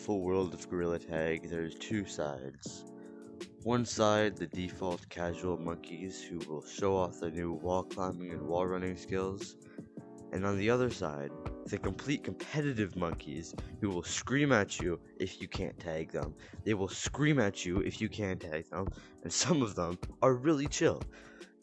beautiful world of Gorilla Tag, there's two sides. One side, the default casual monkeys who will show off their new wall climbing and wall running skills. And on the other side, the complete competitive monkeys who will scream at you if you can't tag them. They will scream at you if you can't tag them, and some of them are really chill.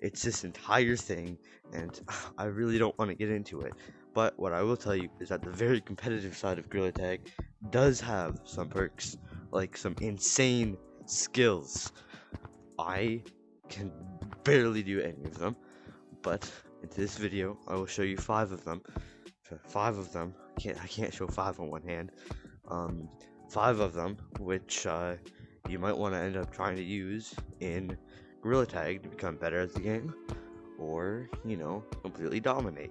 It's this entire thing, and I really don't want to get into it. But what I will tell you is that the very competitive side of Gorilla Tag does have some perks, like some insane skills. I can barely do any of them, but in this video I will show you 5 of them. 5 of them. I can't show 5 on one hand. 5 of them, which you might want to end up trying to use in Gorilla Tag to become better at the game, or completely dominate.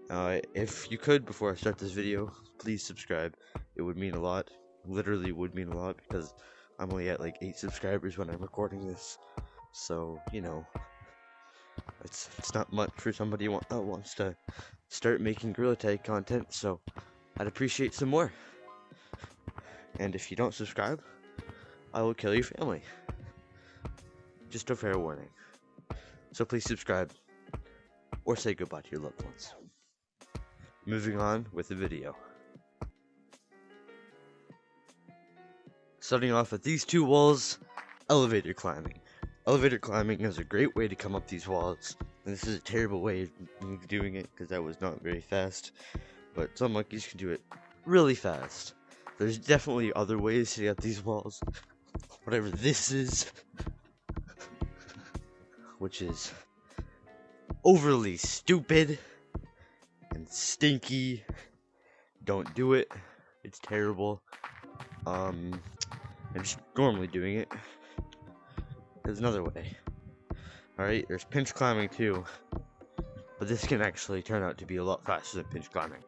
If you could, before I start this video, please subscribe. It would mean a lot. Literally would mean a lot, because I'm only at like 8 subscribers when I'm recording this. So, it's not much for somebody that wants to start making Gorilla Tag content, so I'd appreciate some more. And if you don't subscribe, I will kill your family. Just a fair warning. So please subscribe, or say goodbye to your loved ones. Moving on with the video. Starting off with these 2 walls, elevator climbing. Elevator climbing is a great way to come up these walls, and this is a terrible way of doing it because that was not very fast, but some monkeys can do it really fast. There's definitely other ways to get up these walls, whatever this is, which is overly stupid and stinky. Don't do it. It's terrible. I'm just normally doing it. There's another way. Alright, there's pinch climbing too, but this can actually turn out to be a lot faster than pinch climbing.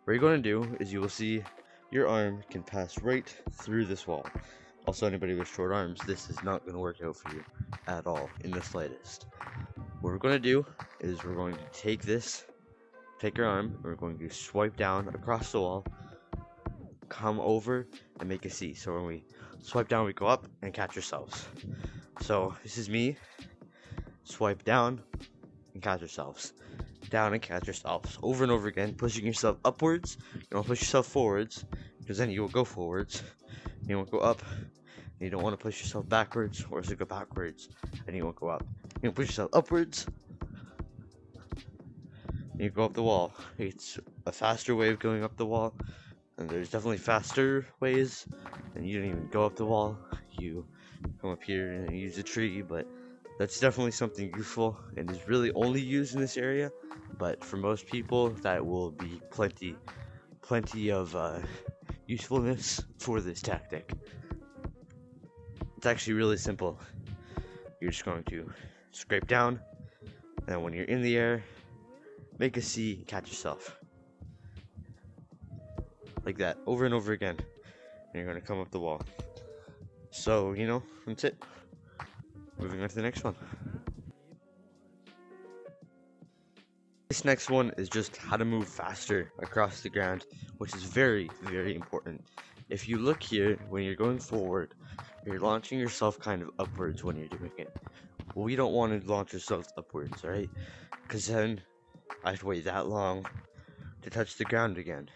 What you're going to do is you will see your arm can pass right through this wall. Also, anybody with short arms, this is not going to work out for you at all, in the slightest. What we're going to do is we're going to take your arm, and we're going to swipe down across the wall, come over, and make a C. So when we swipe down, we go up and catch ourselves. So this is me. Swipe down and catch yourselves. Down and catch yourselves. Over and over again, pushing yourself upwards. You don't push yourself forwards, because then you will go forwards. You won't go up. You don't want to push yourself backwards, or else you go backwards, and you won't go up. You can push yourself upwards, and you go up the wall. It's a faster way of going up the wall, and there's definitely faster ways, and you don't even go up the wall. You come up here and use a tree, but that's definitely something useful, and is really only used in this area. But for most people, that will be plenty of usefulness for this tactic. It's actually really simple. You're just going to scrape down, and when you're in the air, make a C, catch yourself. Like that, over and over again. And you're going to come up the wall. So, that's it. Moving on to the next one. This next one is just how to move faster across the ground, which is very, very important. If you look here, when you're going forward, you're launching yourself kind of upwards when you're doing it. Well, we don't want to launch ourselves upwards, right? Because then I have to wait that long to touch the ground again.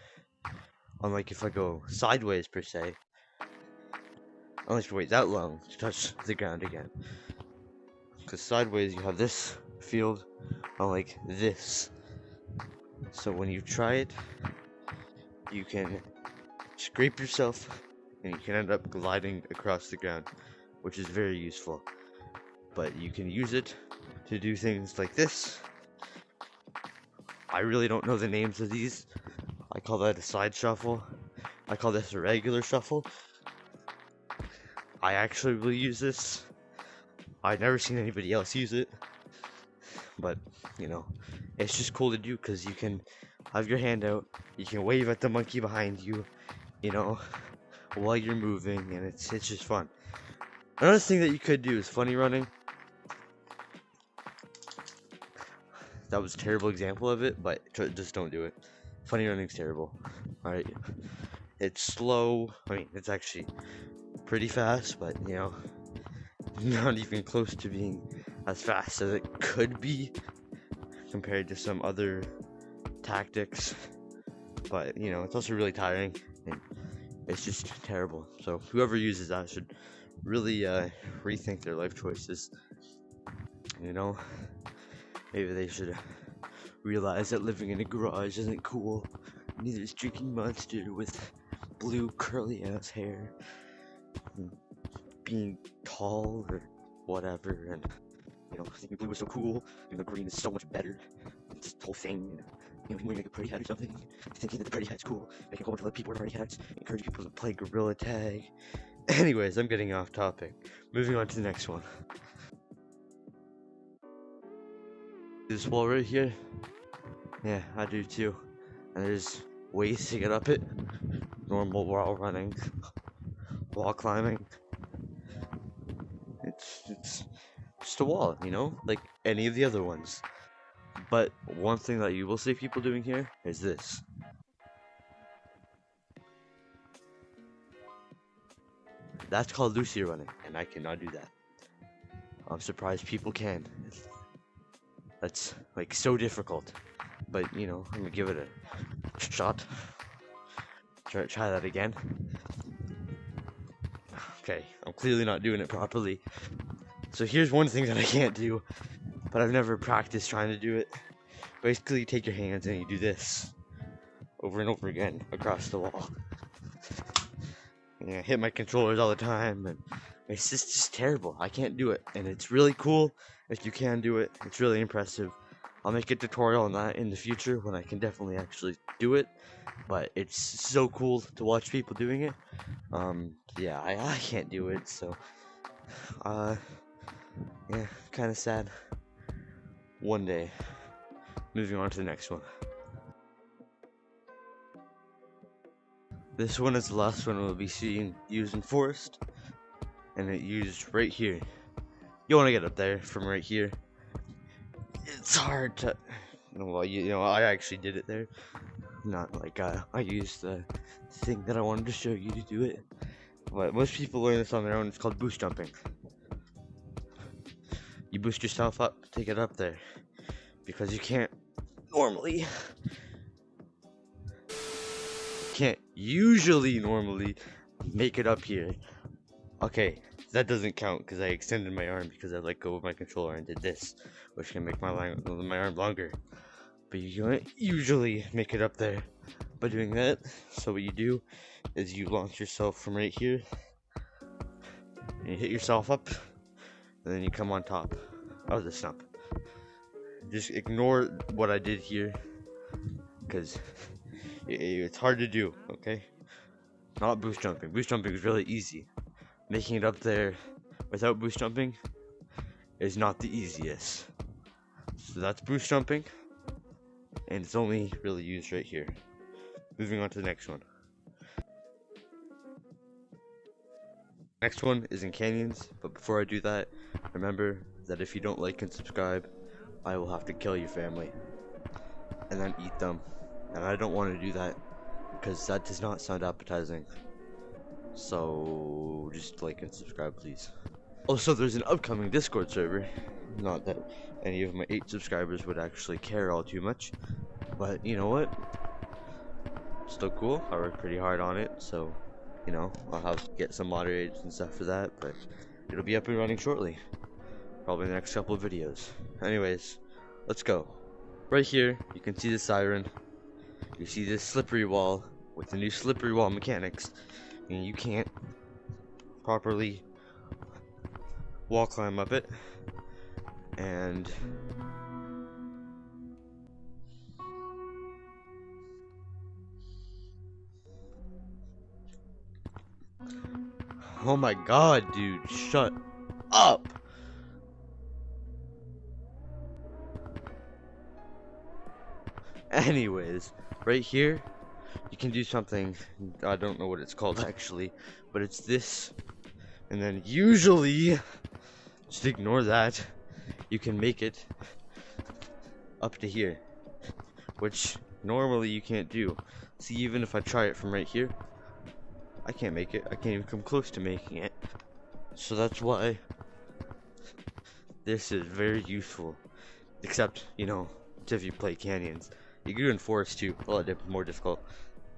Unlike if I go sideways, per se, I don't have to wait that long to touch the ground again. Because sideways, you have this field, unlike this. So when you try it, you can scrape yourself, and you can end up gliding across the ground, which is very useful. But you can use it to do things like this. I really don't know the names of these. I call that a side shuffle. I call this a regular shuffle. I actually will use this. I've never seen anybody else use it. But, it's just cool to do because you can have your hand out. You can wave at the monkey behind you, while you're moving, and it's just fun. Another thing that you could do is funny running. That was a terrible example of it, but just don't do it. Funny running's terrible. Alright. It's slow. I mean, it's actually pretty fast, but you know, not even close to being as fast as it could be compared to some other tactics. But you know, it's also really tiring and it's just terrible. So whoever uses that should really rethink their life choices. You know, maybe they should realize that living in a garage isn't cool. Neither is drinking Monster with blue curly ass hair, and being tall or whatever, and you know, thinking blue is so cool, and the green is so much better. This whole thing, you know, wearing like a pretty hat or something, thinking that the pretty hat's cool, making a whole bunch of other people wear pretty hats, encourage people to play gorilla tag. Anyways, I'm getting off topic. Moving on to the next one. This wall right here, yeah, I do too. And there's ways to get up it. Normal wall running, wall climbing. It's just a wall, you know, like any of the other ones. But one thing that you will see people doing here is this. That's called Lucy running, and I cannot do that. I'm surprised people can. That's like so difficult. But you know, I'm gonna give it a shot. Try that again. Okay, I'm clearly not doing it properly. So here's one thing that I can't do, but I've never practiced trying to do it. Basically, you take your hands and you do this over and over again across the wall. And I hit my controllers all the time, and it's just terrible. I can't do it, and it's really cool if you can do it. It's really impressive. I'll make a tutorial on that in the future when I can definitely actually do it. But it's so cool to watch people doing it. Yeah, I can't do it, so yeah, kind of sad. One day. Moving on to the next one. This one is the last one we'll be seeing used in Forest, and it used right here. You want to get up there from right here. It's hard to, well, you know, I actually did it there. Not like I used the thing that I wanted to show you to do it. But most people learn this on their own. It's called boost jumping. You boost yourself up, take it up there, because you can't usually normally make it up here. Okay, that doesn't count because I extended my arm because I let go of my controller and did this, which can make my arm longer. But you can't usually make it up there by doing that. So what you do is you launch yourself from right here, and you hit yourself up, and then you come on top of the stump. Just ignore what I did here, because it's hard to do, okay? Not boost jumping. Boost jumping is really easy. Making it up there without boost jumping is not the easiest. So that's boost jumping, and it's only really used right here. Moving on to the next one. Next one is in canyons, but before I do that, remember that if you don't like and subscribe, I will have to kill your family and then eat them, and I don't want to do that because that does not sound appetizing. So just like and subscribe, please. Also, there's an upcoming Discord server. Not that any of my 8 subscribers would actually care all too much, but you know what? Still cool. I worked pretty hard on it, so you know, I'll have to get some moderators and stuff for that, but it'll be up and running shortly. Probably in the next couple of videos. Anyways, let's go. Right here, you can see the siren. You see this slippery wall with the new slippery wall mechanics, and you can't properly wall climb up it. And oh my god, dude, shut up. Anyways, right here, you can do something, I don't know what it's called actually, but it's this, and then usually, just ignore that, you can make it up to here, which normally you can't do. See, even if I try it from right here, I can't make it. I can't even come close to making it. So that's why this is very useful. Except, you know, if you play canyons. You can do in forest too, a lot more difficult.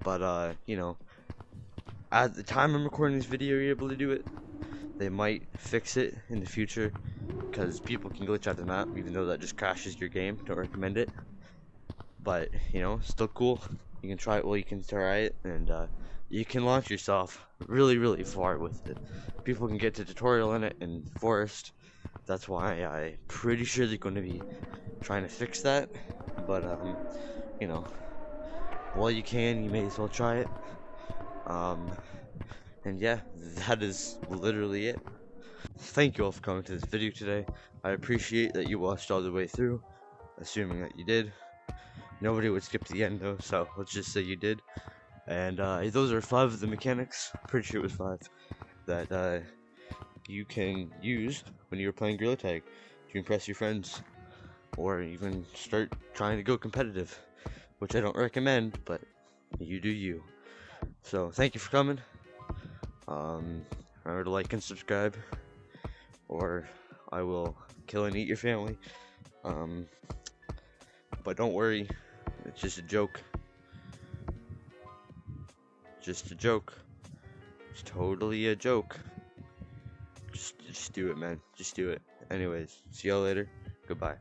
But, you know, at the time I'm recording this video, you're able to do it. They might fix it in the future, because people can glitch out the map, even though that just crashes your game. Don't recommend it. But, you know, still cool. You can try it while you can try it, and you can launch yourself really, really far with it. People can get to tutorial in it in forest. That's why I'm pretty sure they're going to be trying to fix that. But, you know, while you can, you may as well try it. And yeah, that is literally it. Thank you all for coming to this video today. I appreciate that you watched all the way through, assuming that you did. Nobody would skip to the end though, so let's just say you did. And those are 5 of the mechanics, pretty sure it was 5, that you can use when you're playing Gorilla Tag to impress your friends, or even start trying to go competitive, which I don't recommend, but you do you. So thank you for coming. Remember to like and subscribe, or I will kill and eat your family. But don't worry, it's just a joke. Just a joke. It's totally a joke. Just do it, man. Just do it. Anyways, see y'all later. Goodbye.